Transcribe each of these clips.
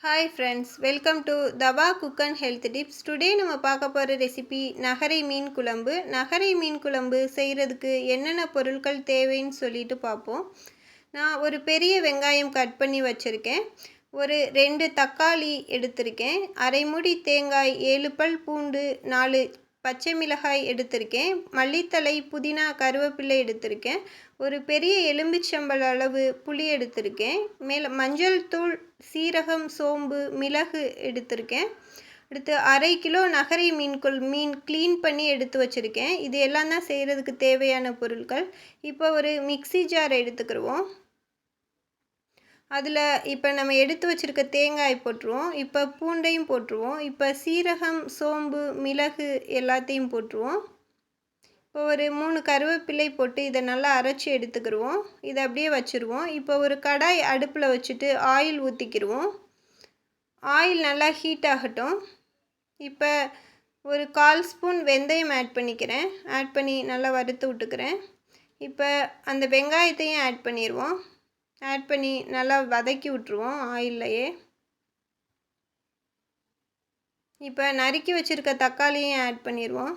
Hi friends, welcome to Thava Cook and Health Tips. Today நம்ம பார்க்க போகிற recipe நகரை மீன் குழம்பு. நகரை மீன் குழம்பு செய்கிறதுக்கு என்னென்ன பொருட்கள் தேவைன்னு சொல்லிட்டு பார்ப்போம். நான் ஒரு பெரிய வெங்காயம் கட் பண்ணி வச்சுருக்கேன். ஒரு 2 தக்காளி எடுத்திருக்கேன். அரை மூடி தேங்காய், 7 பல் பூண்டு, 4 பச்சை மிளகாய் எடுத்திருக்கேன். மல்லித்தழை, புதினா, கருவேப்பிலை எடுத்திருக்கேன். ஒரு பெரிய எலும்பிச்சம்பழ அளவு புளி எடுத்திருக்கேன். மஞ்சள் தூள், சீரகம், சோம்பு, மிளகு எடுத்திருக்கேன். அடுத்து அரை கிலோ நகரை மீன் க்ளீன் பண்ணி எடுத்து வச்சுருக்கேன். இது எல்லாம் தான் செய்கிறதுக்கு தேவையான பொருட்கள். இப்போ ஒரு மிக்ஸி ஜார் எடுத்துக்கிடுவோம். அதில் இப்போ நம்ம எடுத்து வச்சுருக்க தேங்காய் போட்டுருவோம். இப்போ பூண்டையும் போட்டுருவோம். இப்போ சீரகம், சோம்பு, மிளகு எல்லாத்தையும் போட்டுருவோம். இப்போ ஒரு 3 கருவேப்பிலை போட்டு இதை நல்லா அரைச்சி எடுத்துக்கிடுவோம். இதை அப்படியே வச்சுருவோம். இப்போ ஒரு கடாய் அடுப்பில் வச்சுட்டு ஆயில் ஊற்றிக்கிடுவோம். ஆயில் நல்லா ஹீட் ஆகட்டும். இப்போ ஒரு 1/4 ஸ்பூன் வெந்தயம் ஆட் பண்ணிக்கிறேன். ஆட் பண்ணி நல்லா வறுத்து விட்டுக்கிறேன். இப்போ அந்த வெங்காயத்தையும் ஆட் பண்ணிடுவோம். ஆட் பண்ணி நல்லா வதக்கி விட்ருவோம் ஆயில்லையே. இப்போ நறுக்கி வச்சுருக்க தக்காளியும் ஆட் பண்ணிடுவோம்.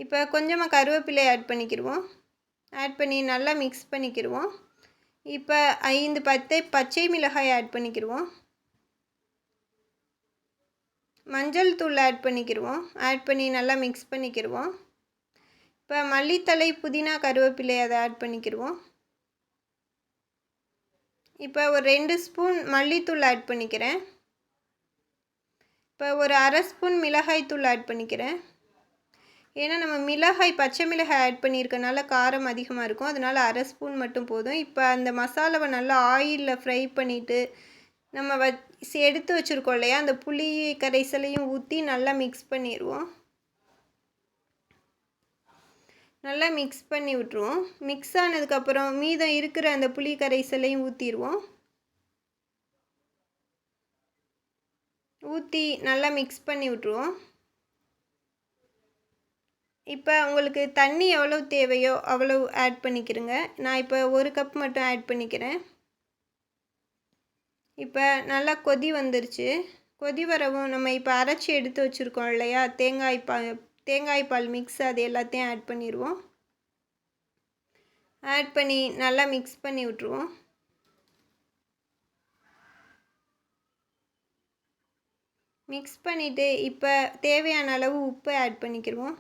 இப்போ கொஞ்சமாக கருவேப்பிலை ஆட் பண்ணிக்கிடுவோம். ஆட் பண்ணி நல்லா மிக்ஸ் பண்ணிக்கிடுவோம். இப்போ 5 பச்சை மிளகாய் ஆட் பண்ணிக்கிடுவோம். மஞ்சள் தூள் ஆட் பண்ணிக்கிடுவோம். ஆட் பண்ணி நல்லா மிக்ஸ் பண்ணிக்கிடுவோம். இப்போ மல்லித்தழை, புதினா, கருவேப்பிலை அதை ஆட் பண்ணிக்கிடுவோம். இப்போ ஒரு 2 ஸ்பூன் மல்லித்தூள் ஆட் பண்ணிக்கிறேன். இப்போ ஒரு அரை ஸ்பூன் மிளகாய் தூள் ஆட் பண்ணிக்கிறேன். ஏன்னா நம்ம பச்சை மிளகாய் ஆட் பண்ணியிருக்கனால காரம் அதிகமாக இருக்கும். அதனால் அரை ஸ்பூன் மட்டும் போதும். இப்போ அந்த மசாலாவை நல்லா ஆயிலில் ஃப்ரை பண்ணிவிட்டு நம்ம எடுத்து வச்சுருக்கோம் இல்லையா, அந்த புளி கரைசலையும் ஊற்றி நல்லா மிக்ஸ் பண்ணிடுவோம். நல்லா மிக்ஸ் பண்ணி விட்ருவோம். மிக்ஸ் ஆனதுக்கப்புறம் மீதம் இருக்கிற அந்த புளி கரைசலையும் ஊற்றிடுவோம். ஊற்றி நல்லா மிக்ஸ் பண்ணி விட்ருவோம். இப்போ உங்களுக்கு தண்ணி எவ்வளோ தேவையோ அவ்வளோ ஆட் பண்ணிக்கிறேங்க. நான் இப்போ 1 கப் மட்டும் ஆட் பண்ணிக்கிறேன். இப்போ நல்லா கொதி வந்துருச்சு. கொதி வரவும் நம்ம இப்போ அரைச்சி எடுத்து வச்சுருக்கோம் இல்லையா, தேங்காய் பால் மிக்ஸ், அது எல்லாத்தையும் ஆட் பண்ணிடுவோம். ஆட் பண்ணி நல்லா மிக்ஸ் பண்ணி விட்ருவோம். மிக்ஸ் பண்ணிவிட்டு இப்போ தேவையான அளவு உப்பு ஆட் பண்ணிக்கிடுவோம்.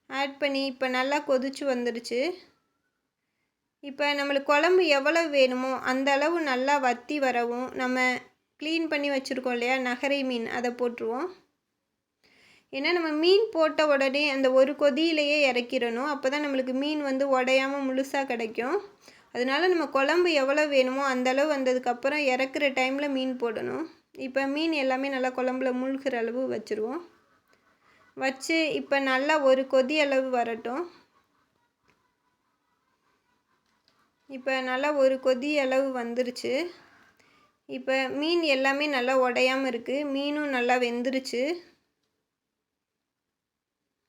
ஆட் பண்ணி இப்போ நல்லா கொதிச்சு வந்துடுச்சு. இப்போ நம்மளுக்கு குழம்பு எவ்வளவு வேணுமோ அந்த அளவு நல்லா வற்றி வரவும் நம்ம க்ளீன் பண்ணி வச்சுருக்கோம் இல்லையா நகரை மீன், அதை போட்டுருவோம். ஏன்னா நம்ம மீன் போட்ட உடனே அந்த ஒரு கொதியிலையே இறக்கிடணும். அப்போ தான் நம்மளுக்கு மீன் உடையாமல் முழுசாக கிடைக்கும். அதனால நம்ம குழம்பு எவ்வளோ வேணுமோ அந்தளவு வந்ததுக்கப்புறம் இறக்குற டைமில் மீன் போடணும். இப்போ மீன் எல்லாமே நல்லா குழம்புல மூழ்கிற அளவு வச்சுருவோம். வச்சு இப்போ நல்லா ஒரு கொதி அளவு வரட்டும். இப்போ நல்லா ஒரு கொதி அளவு வந்துருச்சு. இப்போ மீன் எல்லாமே நல்லா உடையாமல் இருக்குது. மீனும் நல்லா வெந்துருச்சு.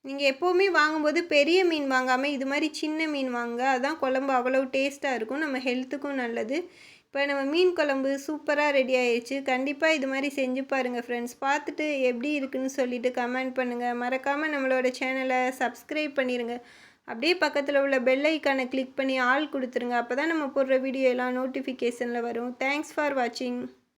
நீங்கள் எப்போவுமே வாங்கும்போது பெரிய மீன் வாங்காமல் இது மாதிரி சின்ன மீன் வாங்க. அதுதான் குழம்பு அவ்வளோ டேஸ்ட்டாக இருக்கும், நம்ம ஹெல்த்துக்கும் நல்லது. இப்போ நம்ம மீன் குழம்பு சூப்பராக ரெடி ஆயிடுச்சு. கண்டிப்பாக இது மாதிரி செஞ்சு பாருங்கள் ஃப்ரெண்ட்ஸ். பார்த்துட்டு எப்படி இருக்குன்னு சொல்லிவிட்டு கமெண்ட் பண்ணுங்கள். மறக்காமல் நம்மளோட சேனலை சப்ஸ்கிரைப் பண்ணிடுங்க. அப்படியே பக்கத்தில் உள்ள பெல் ஐக்கானை கிளிக் பண்ணி ஆல் கொடுத்துருங்க. அப்போ தான் நம்ம போடுற வீடியோ எல்லாம் நோட்டிஃபிகேஷனில் வரும். தேங்க்ஸ் ஃபார் வாட்சிங்.